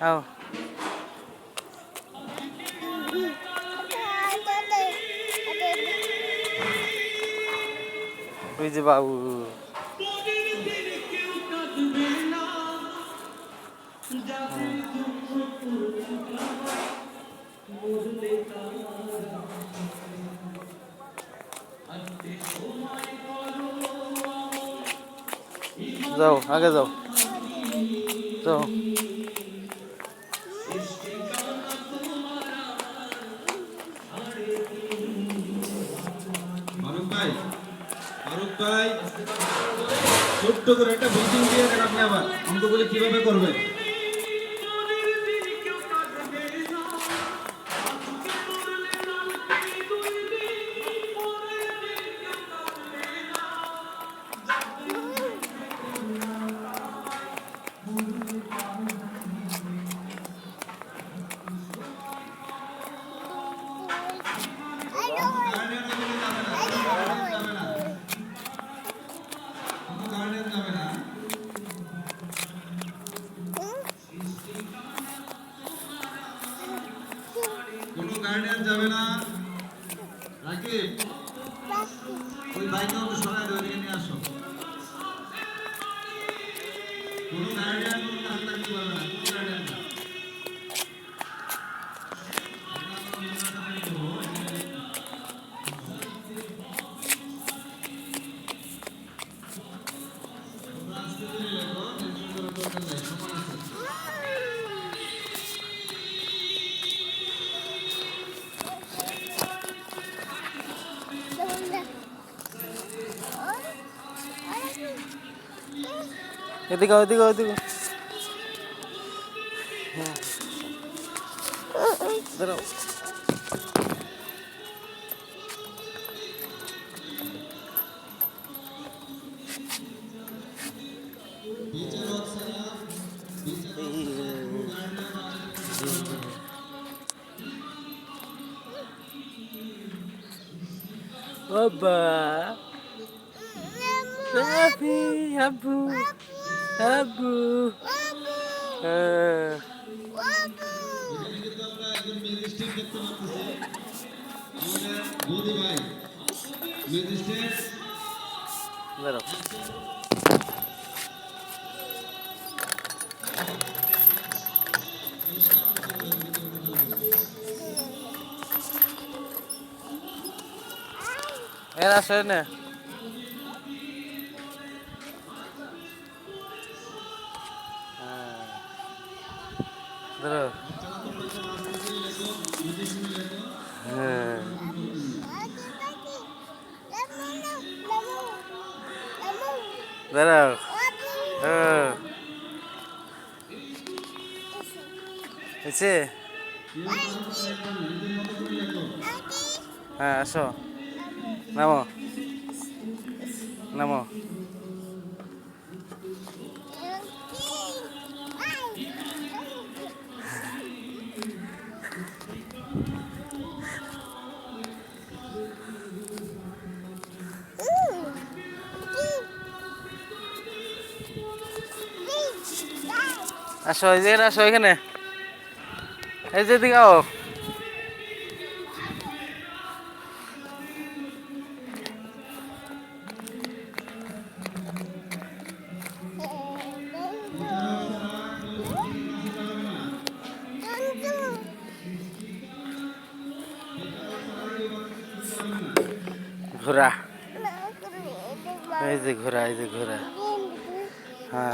আও ওই যে বাবু যাও আগে যাও যাও ফারুক ভাই ছোট্ট করে একটা ব্রিফিং দিয়ে দেন আপনি আবার অঙ্কগুলি কিভাবে করবেন। কোনো গার্ডিয়ান যাবে না। রাকিব ওই বাইকটা একটু সরাই দাও, এদিকে নিয়ে আসো। কোনো গার্ডিয়ান কোনো কাজ লাগতে পারবে না, কোনো গার্ডিয়ান না। এদিকে ওদিকে ওদিকে দাঁড়াও বাবা Papi, Abu, Abu, Betul. Sana. Betul. Betul. Isi. Aso. Namo. Namo. আসো এই যে আসো এখানে এই যে দিকে আও ঘোড়া এই যে ঘোড়া হ্যাঁ